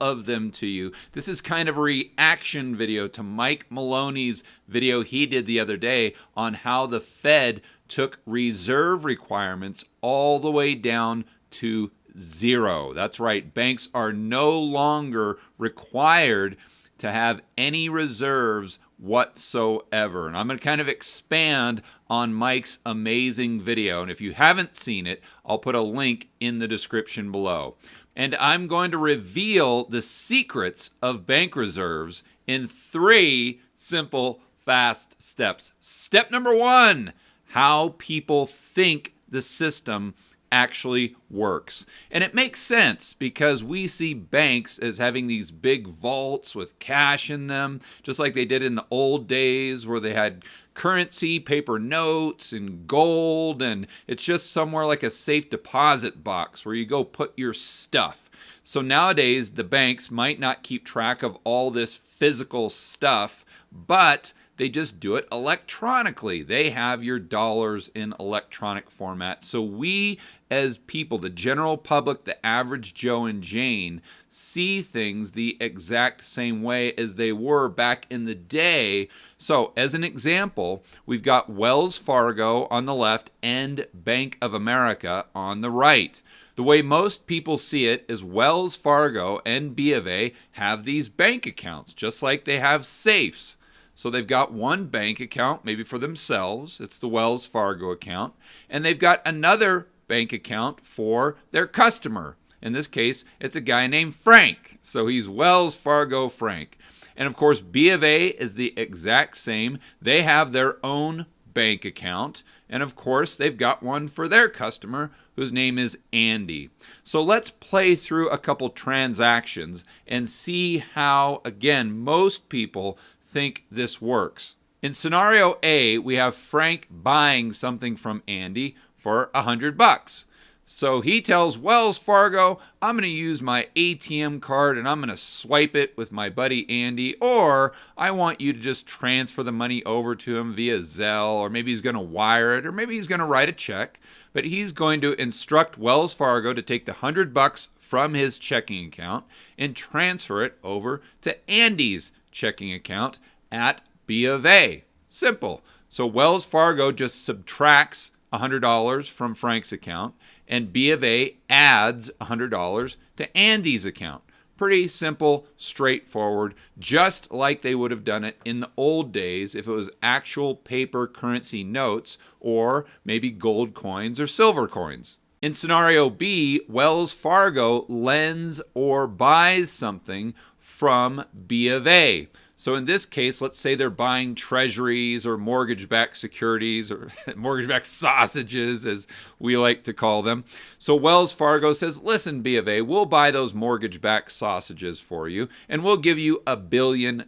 of them to you. This is kind of a reaction video to Mike Maloney's video he did the other day on how the Fed took reserve requirements all the way down to zero. That's right, banks are no longer required to have any reserves whatsoever. And I'm going to kind of expand on Mike's amazing video. And if you haven't seen it, I'll put a link in the description below. And I'm going to reveal the secrets of bank reserves in 3 simple, fast steps. Step number 1, how people think the system actually works. And it makes sense because we see banks as having these big vaults with cash in them, just like they did in the old days where they had currency, paper notes, and gold, and it's just somewhere like a safe deposit box where you go put your stuff. So nowadays, the banks might not keep track of all this physical stuff, but they just do it electronically. They have your dollars in electronic format. So we as people, the general public, the average Joe and Jane, see things the exact same way as they were back in the day. So as an example, we've got Wells Fargo on the left and Bank of America on the right. The way most people see it is Wells Fargo and B of A have these bank accounts, just like they have safes. So they've got one bank account, maybe for themselves, it's the Wells Fargo account, and they've got another bank account for their customer. In this case, it's a guy named Frank, so he's Wells Fargo Frank. And of course, B of A is the exact same. They have their own bank account, and of course, they've got one for their customer, whose name is Andy. So let's play through a couple transactions and see how, again, most people think this works. In scenario A, we have Frank buying something from Andy for $100. So he tells Wells Fargo, I'm going to use my ATM card and I'm going to swipe it with my buddy Andy, or I want you to just transfer the money over to him via Zelle, or maybe he's going to wire it, or maybe he's going to write a check, but he's going to instruct Wells Fargo to take the $100 from his checking account and transfer it over to Andy's checking account at B of A. Simple. So Wells Fargo just subtracts $100 from Frank's account, and B of A adds $100 to Andy's account. Pretty simple, straightforward, just like they would have done it in the old days if it was actual paper currency notes or maybe gold coins or silver coins. In scenario B, Wells Fargo lends or buys something from B of A. So in this case, let's say they're buying treasuries or mortgage-backed securities or mortgage-backed sausages, as we like to call them. So Wells Fargo says, listen, B of A, we'll buy those mortgage-backed sausages for you, and we'll give you $1 billion.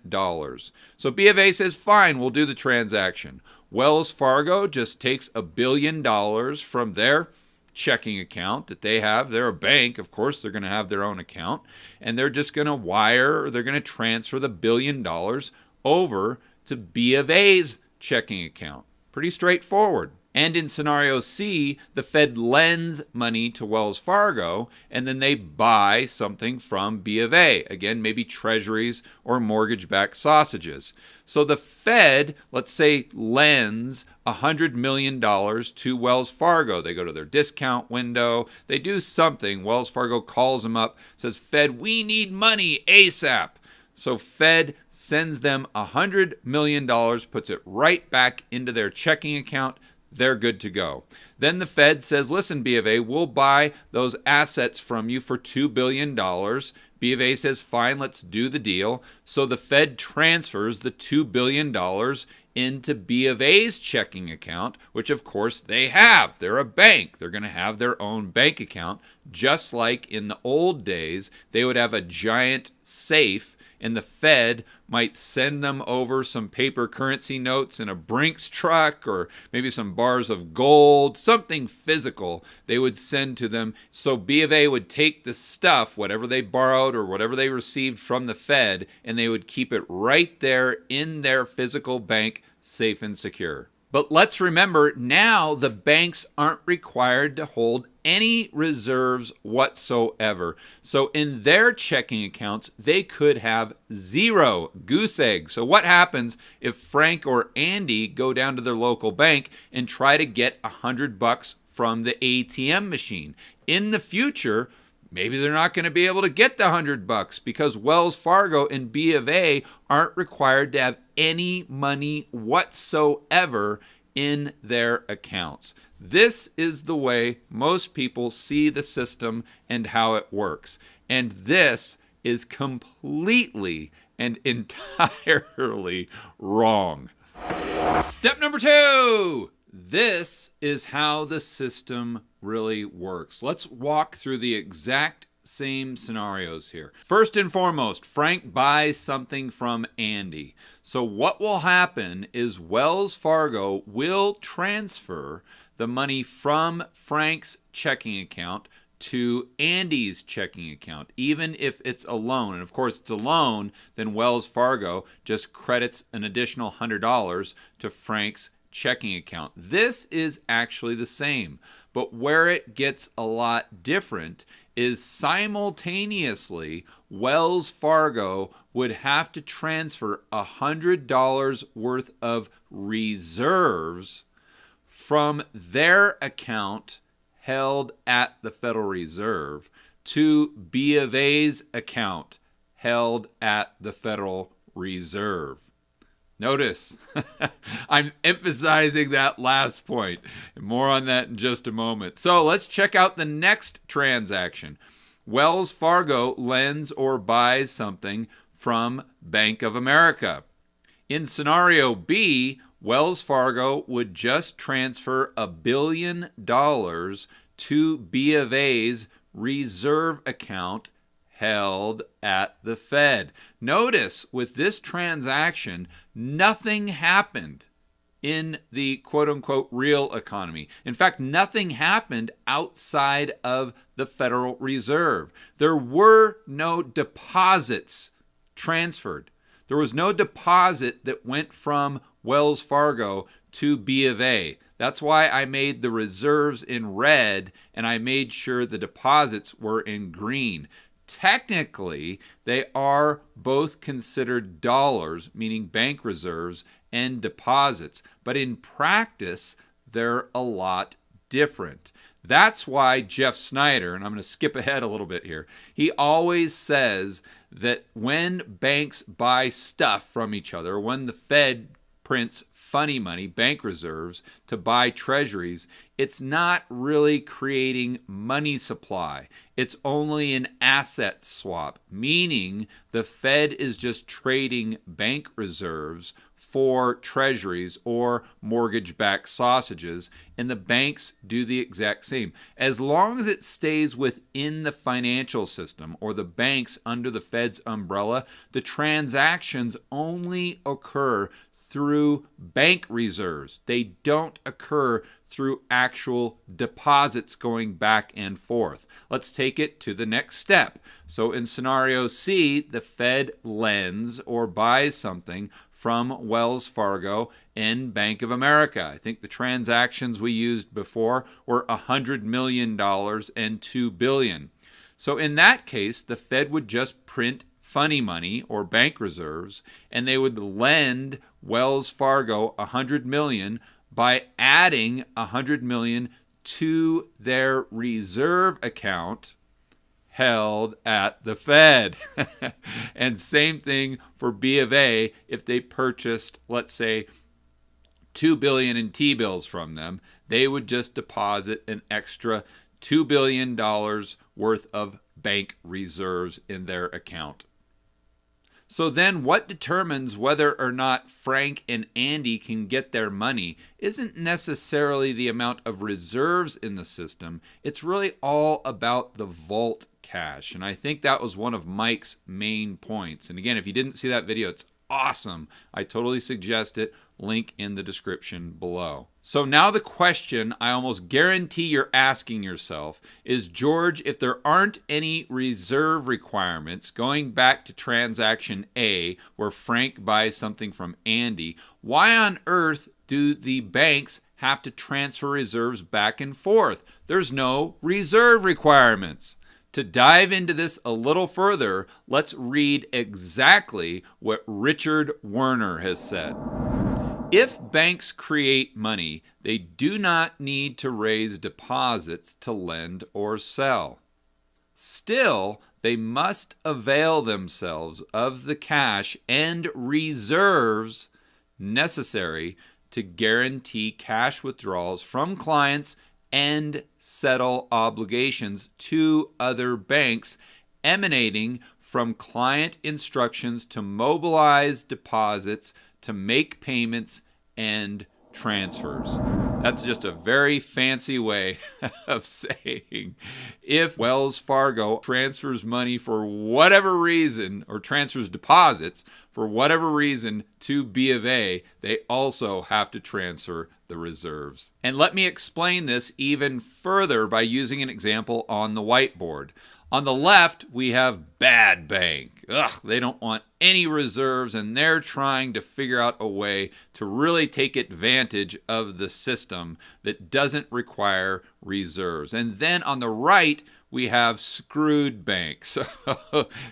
So B of A says, fine, we'll do the transaction. Wells Fargo just takes $1 billion from their checking account that they have. They're a bank, of course, they're going to have their own account, and they're just going to wire, or they're going to transfer the $1 billion over to B of A's checking account. Pretty straightforward. And in scenario C, the Fed lends money to Wells Fargo, and then they buy something from B of A. Again, maybe treasuries or mortgage-backed sausages. So the Fed, let's say, lends $100 million to Wells Fargo. They go to their discount window. They do something. Wells Fargo calls them up, says, Fed, we need money ASAP. So Fed sends them $100 million, puts it right back into their checking account. They're good to go. Then the Fed says, listen, B of A, we'll buy those assets from you for $2 billion. B of A says, fine, let's do the deal. So the Fed transfers the $2 billion into B of A's checking account, which of course they have. They're a bank. They're going to have their own bank account, just like in the old days, they would have a giant safe, and the Fed might send them over some paper currency notes in a Brinks truck, or maybe some bars of gold, something physical they would send to them. So B of A would take the stuff, whatever they borrowed or whatever they received from the Fed, and they would keep it right there in their physical bank, safe and secure. But let's remember, now the banks aren't required to hold any reserves whatsoever. So in their checking accounts, they could have zero, goose egg. So what happens if Frank or Andy go down to their local bank and try to get $100 from the ATM machine? In the future, maybe they're not going to be able to get the $100 because Wells Fargo and B of A aren't required to have any money whatsoever in their accounts. This is the way most people see the system and how it works. And this is completely and entirely wrong. Step number 2. This is how the system really works. Let's walk through the exact same scenarios here. First and foremost, Frank buys something from Andy. So what will happen is Wells Fargo will transfer the money from Frank's checking account to Andy's checking account, even if it's a loan. And of course, it's a loan, then Wells Fargo just credits an additional $100 to Frank's checking account. This is actually the same, but where it gets a lot different is simultaneously Wells Fargo would have to transfer $100 worth of reserves from their account held at the Federal Reserve to B of A's account held at the Federal Reserve. Notice, I'm emphasizing that last point. More on that in just a moment. So let's check out the next transaction. Wells Fargo lends or buys something from Bank of America. In scenario B, Wells Fargo would just transfer $1 billion to B of A's reserve account held at the Fed. Notice with this transaction, nothing happened in the quote-unquote real economy. In fact, nothing happened outside of the Federal Reserve. There were no deposits transferred. There was no deposit that went from Wells Fargo to B of A. That's why I made the reserves in red and I made sure the deposits were in green. Technically, they are both considered dollars, meaning bank reserves, and deposits. But in practice, they're a lot different. That's why Jeff Snyder, and I'm going to skip ahead a little bit here, he always says that when banks buy stuff from each other, when the Fed prints funny money, bank reserves, to buy treasuries, it's not really creating money supply. It's only an asset swap, meaning the Fed is just trading bank reserves for treasuries or mortgage-backed sausages, and the banks do the exact same. As long as it stays within the financial system or the banks under the Fed's umbrella, the transactions only occur through bank reserves. They don't occur through actual deposits going back and forth. Let's take it to the next step. So in scenario C, the Fed lends or buys something from Wells Fargo and Bank of America. I think the transactions we used before were $100 million and $2 billion. So in that case, the Fed would just print funny money or bank reserves, and they would lend Wells Fargo $100 million by adding $100 million to their reserve account held at the Fed. And same thing for B of A. If they purchased, let's say, $2 billion in T-bills from them, they would just deposit an extra $2 billion worth of bank reserves in their account. So then what determines whether or not Frank and Andy can get their money isn't necessarily the amount of reserves in the system. It's really all about the vault cash. And I think that was one of Mike's main points. And again, if you didn't see that video, it's awesome. I totally suggest it. Link in the description below. So now the question I almost guarantee you're asking yourself is, George, if there aren't any reserve requirements, going back to transaction A, where Frank buys something from Andy, why on earth do the banks have to transfer reserves back and forth? There's no reserve requirements. To dive into this a little further, let's read exactly what Richard Werner has said. If banks create money, they do not need to raise deposits to lend or sell. Still, they must avail themselves of the cash and reserves necessary to guarantee cash withdrawals from clients and settle obligations to other banks emanating from client instructions to mobilize deposits, to make payments and transfers. That's just a very fancy way of saying if Wells Fargo transfers money for whatever reason, or transfers deposits for whatever reason to B of A, they also have to transfer the reserves. And let me explain this even further by using an example on the whiteboard. On the left, we have bad bank. They don't want any reserves, and they're trying to figure out a way to really take advantage of the system that doesn't require reserves. And then on the right, we have screwed bank. So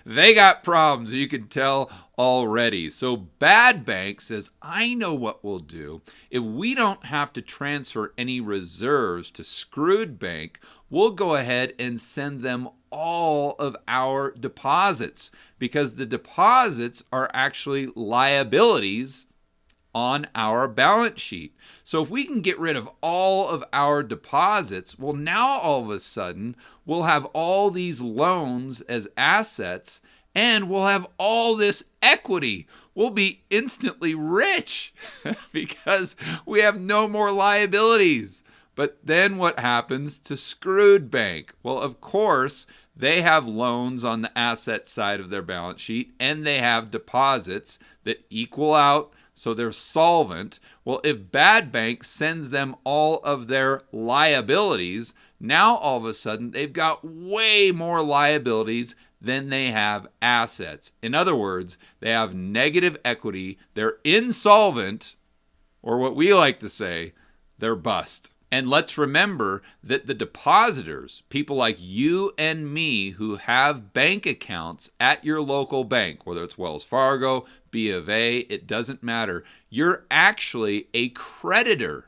they got problems, you can tell already. So bad bank says, I know what we'll do. If we don't have to transfer any reserves to screwed bank, we'll go ahead and send them all of our deposits, because the deposits are actually liabilities on our balance sheet. So if we can get rid of all of our deposits, well, now all of a sudden we'll have all these loans as assets, and we'll have all this equity. We'll be instantly rich because we have no more liabilities. But then what happens to screwed bank? Well, of course, they have loans on the asset side of their balance sheet, and they have deposits that equal out, so they're solvent. Well, if bad bank sends them all of their liabilities, now all of a sudden they've got way more liabilities than they have assets. In other words, they have negative equity, they're insolvent, or what we like to say, they're bust. And let's remember that the depositors, people like you and me who have bank accounts at your local bank, whether it's Wells Fargo, B of A, it doesn't matter. You're actually a creditor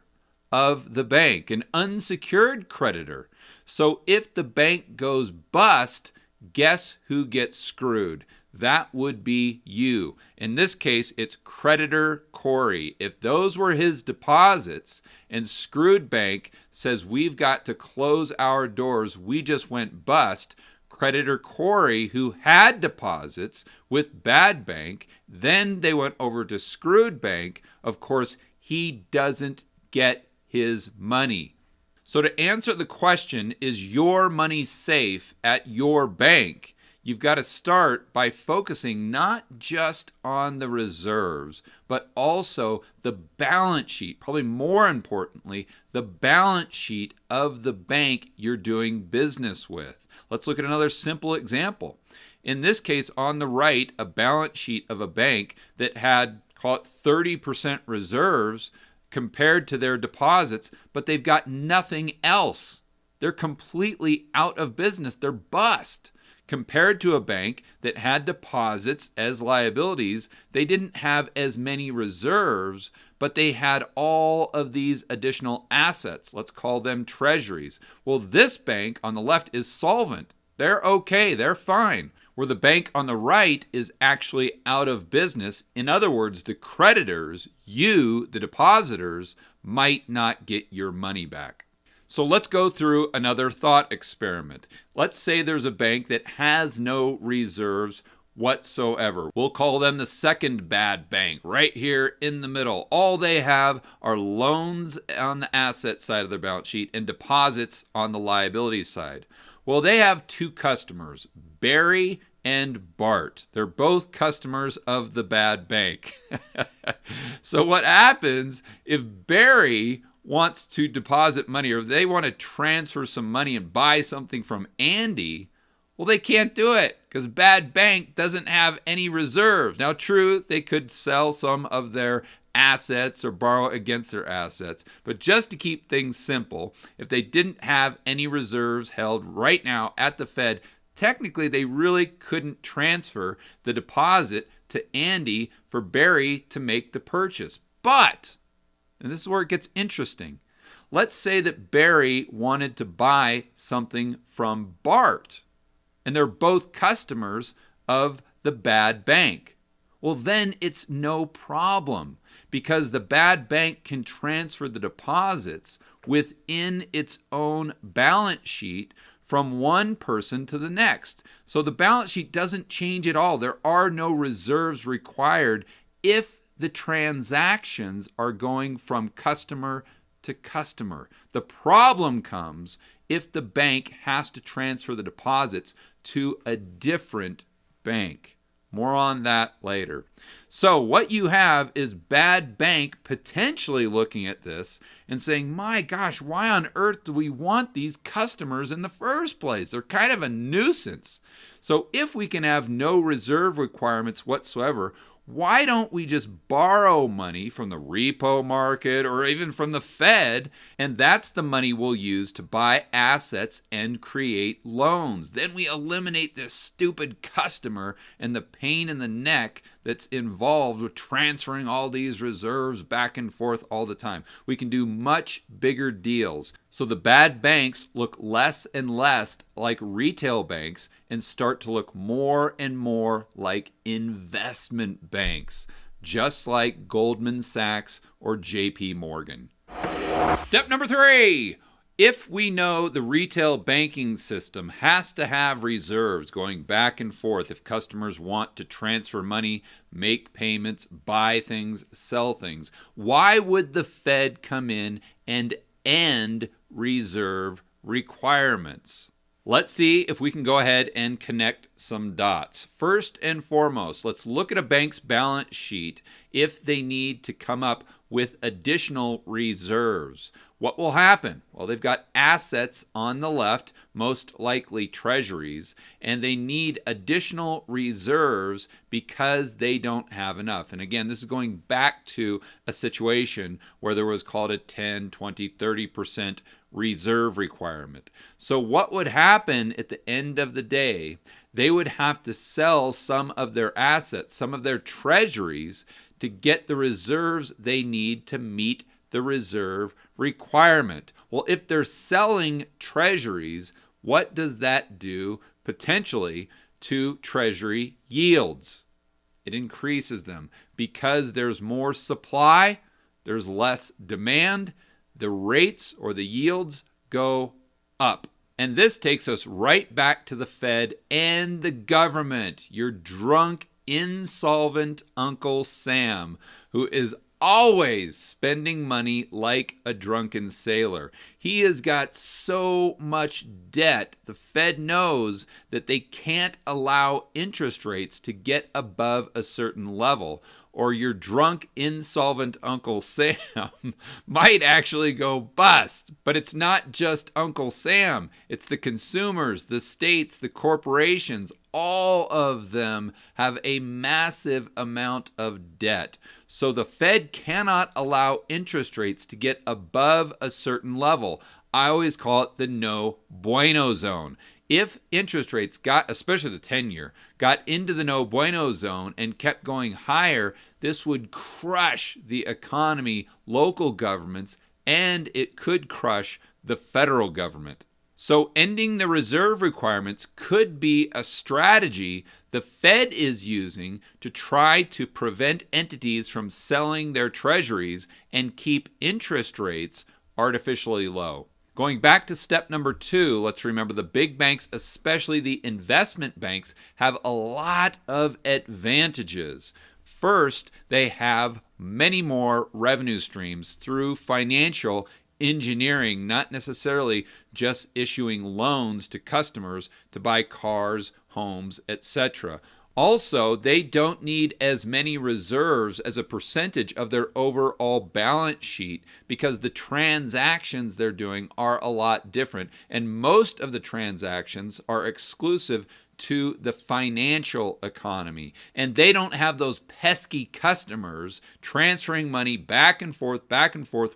of the bank, an unsecured creditor. So if the bank goes bust, guess who gets screwed? That would be you. In this case, it's creditor Corey. If those were his deposits and screwed bank says we've got to close our doors, we just went bust, creditor Corey, who had deposits with bad bank, then they went over to screwed bank, of course, he doesn't get his money. So to answer the question, is your money safe at your bank? You've got to start by focusing not just on the reserves, but also the balance sheet. Probably more importantly, the balance sheet of the bank you're doing business with. Let's look at another simple example. In this case, on the right, a balance sheet of a bank that had, call it 30% reserves compared to their deposits, but they've got nothing else. They're completely out of business. They're bust. Compared to a bank that had deposits as liabilities, they didn't have as many reserves, but they had all of these additional assets. Let's call them treasuries. Well, this bank on the left is solvent. They're okay, they're fine. Where the bank on the right is actually out of business. In other words, the creditors, you, the depositors, might not get your money back. So let's go through another thought experiment. Let's say there's a bank that has no reserves whatsoever. We'll call them the second bad bank, right here in the middle. All they have are loans on the asset side of their balance sheet and deposits on the liability side. Well, they have two customers, Barry and Bart. They're both customers of the bad bank. So what happens if Barry wants to deposit money, or they want to transfer some money and buy something from Andy? Well, they can't do it because bad bank doesn't have any reserves. Now, true, they could sell some of their assets or borrow against their assets. But just to keep things simple, if they didn't have any reserves held right now at the Fed, technically they really couldn't transfer the deposit to Andy for Barry to make the purchase. But, and this is where it gets interesting, let's say that Barry wanted to buy something from Bart, and they're both customers of the bad bank. Well, then it's no problem, because the bad bank can transfer the deposits within its own balance sheet from one person to the next. So the balance sheet doesn't change at all. There are no reserves required if the transactions are going from customer to customer. The problem comes if the bank has to transfer the deposits to a different bank. More on that later. So what you have is bad bank potentially looking at this and saying, my gosh, why on earth do we want these customers in the first place? They're kind of a nuisance. So if we can have no reserve requirements whatsoever, why don't we just borrow money from the repo market or even from the Fed, and that's the money we'll use to buy assets and create loans. Then we eliminate this stupid customer and the pain in the neck that's involved with transferring all these reserves back and forth all the time. We can do much bigger deals. So the bad banks look less and less like retail banks and start to look more and more like investment banks, just like Goldman Sachs or JP Morgan. Step number 3. If we know the retail banking system has to have reserves going back and forth if customers want to transfer money, make payments, buy things, sell things, why would the Fed come in and end reserve requirements? Let's see if we can go ahead and connect some dots. First and foremost, let's look at a bank's balance sheet if they need to come up with additional reserves. What will happen? Well, they've got assets on the left, most likely treasuries, and they need additional reserves because they don't have enough. And again, this is going back to a situation where there was called a 10, 20, 30% reserve requirement. So what would happen at the end of the day? They would have to sell some of their assets, some of their treasuries, to get the reserves they need to meet the reserve requirement. Well, if they're selling treasuries, what does that do potentially to treasury yields? It increases them. Because there's more supply, there's less demand, the rates or the yields go up. And this takes us right back to the Fed and the government. Your drunk, insolvent Uncle Sam, who is always spending money like a drunken sailor. He has got so much debt, the Fed knows that they can't allow interest rates to get above a certain level, or your drunk, insolvent Uncle Sam might actually go bust. But it's not just Uncle Sam. It's the consumers, the states, the corporations. All of them have a massive amount of debt. So the Fed cannot allow interest rates to get above a certain level. I always call it the no bueno zone. If interest rates got, especially the 10-year, got into the no bueno zone and kept going higher, this would crush the economy, local governments, and it could crush the federal government. So ending the reserve requirements could be a strategy the Fed is using to try to prevent entities from selling their treasuries and keep interest rates artificially low. Going back to step number 2, let's remember the big banks, especially the investment banks, have a lot of advantages. First, they have many more revenue streams through financial engineering, not necessarily just issuing loans to customers to buy cars, homes, etc. Also, they don't need as many reserves as a percentage of their overall balance sheet because the transactions they're doing are a lot different. And most of the transactions are exclusive to the financial economy. And they don't have those pesky customers transferring money back and forth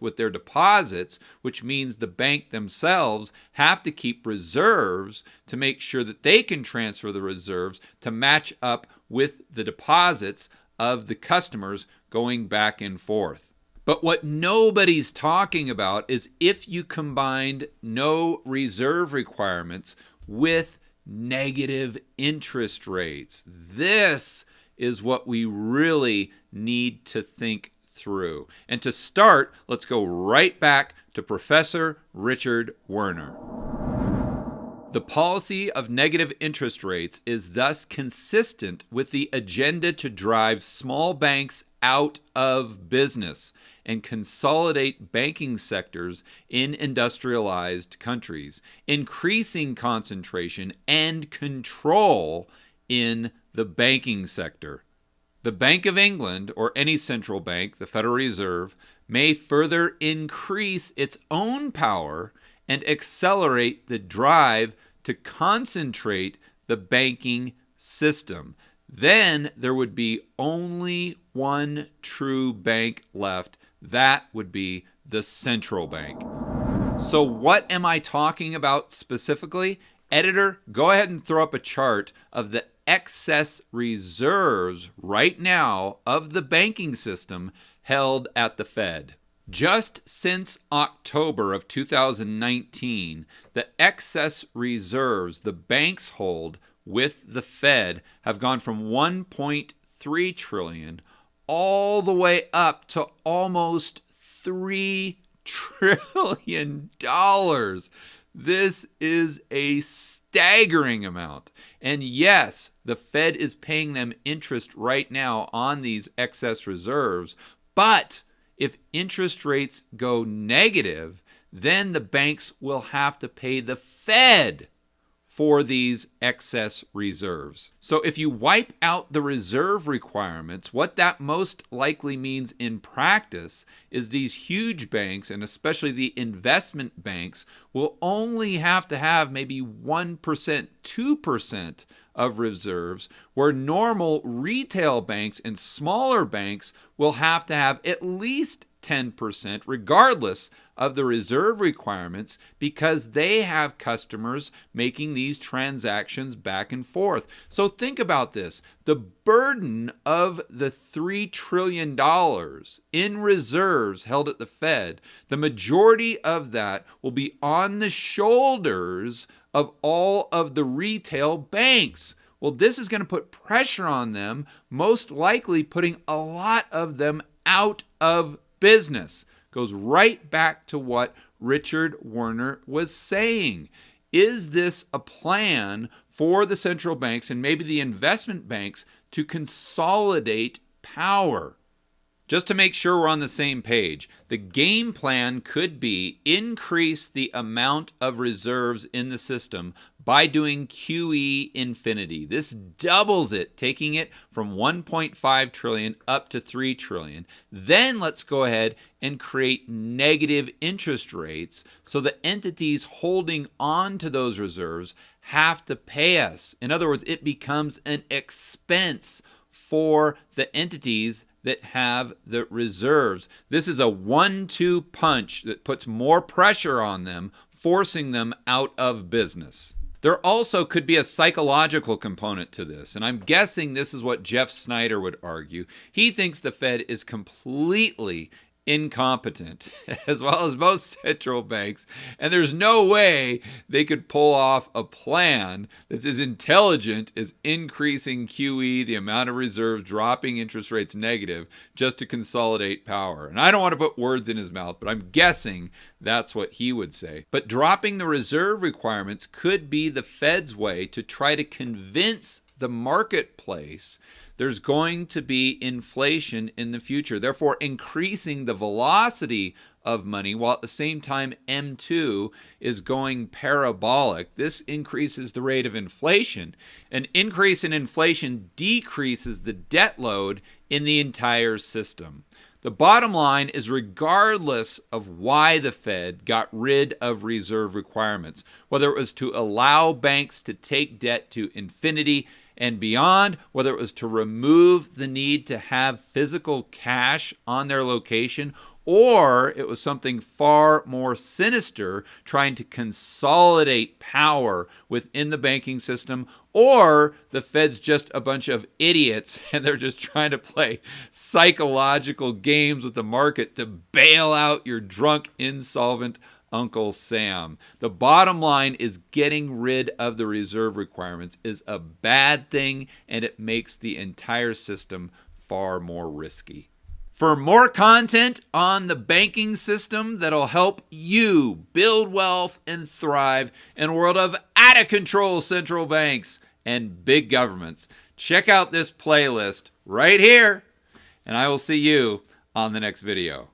with their deposits, which means the bank themselves have to keep reserves to make sure that they can transfer the reserves to match up with the deposits of the customers going back and forth. But what nobody's talking about is if you combined no reserve requirements with negative interest rates. This is what we really need to think through. And to start, let's go right back to Professor Richard Werner. The policy of negative interest rates is thus consistent with the agenda to drive small banks out of business and consolidate banking sectors in industrialized countries, increasing concentration and control in the banking sector. The Bank of England, or any central bank, the Federal Reserve, may further increase its own power and accelerate the drive to concentrate the banking system. Then there would be only one true bank left. That would be the central bank. So what am I talking about specifically? Editor, go ahead and throw up a chart of the excess reserves right now of the banking system held at the Fed. Just since October of 2019, the excess reserves the banks hold with the Fed have gone from 1.3 trillion all the way up to almost $3 trillion. This is a staggering amount. And yes, the Fed is paying them interest right now on these excess reserves, but if interest rates go negative, then the banks will have to pay the Fed for these excess reserves. So if you wipe out the reserve requirements, what that most likely means in practice is these huge banks, and especially the investment banks, will only have to have maybe 1%, 2% of reserves, where normal retail banks and smaller banks will have to have at least 10%, regardless of the reserve requirements, because they have customers making these transactions back and forth. So think about this. The burden of the $3 trillion in reserves held at the Fed, the majority of that will be on the shoulders of all of the retail banks. Well, this is going to put pressure on them, most likely putting a lot of them out of business. Goes right back to what Richard Werner was saying. Is this a plan for the central banks and maybe the investment banks to consolidate power? Just to make sure we're on the same page, the game plan could be increase the amount of reserves in the system by doing QE infinity. This doubles it, taking it from 1.5 trillion up to 3 trillion. Then let's go ahead and create negative interest rates so the entities holding on to those reserves have to pay us. In other words, it becomes an expense for the entities that have the reserves. This is a 1-2 punch that puts more pressure on them, forcing them out of business. There also could be a psychological component to this, and I'm guessing this is what Jeff Snyder would argue. He thinks the Fed is completely incompetent, as well as most central banks, and there's no way they could pull off a plan that's as intelligent as increasing QE, the amount of reserves, dropping interest rates negative, just to consolidate power. And I don't want to put words in his mouth, but I'm guessing that's what he would say. But dropping the reserve requirements could be the Fed's way to try to convince the marketplace there's going to be inflation in the future, therefore increasing the velocity of money, while at the same time M2 is going parabolic. This increases the rate of inflation. An increase in inflation decreases the debt load in the entire system. The bottom line is, regardless of why the Fed got rid of reserve requirements, whether it was to allow banks to take debt to infinity and beyond, whether it was to remove the need to have physical cash on their location, or it was something far more sinister, trying to consolidate power within the banking system, or the Fed's just a bunch of idiots and they're just trying to play psychological games with the market to bail out your drunk, insolvent Uncle Sam. The bottom line is, getting rid of the reserve requirements is a bad thing, and it makes the entire system far more risky. For more content on the banking system that'll help you build wealth and thrive in a world of out-of-control central banks and big governments, check out this playlist right here, and I will see you on the next video.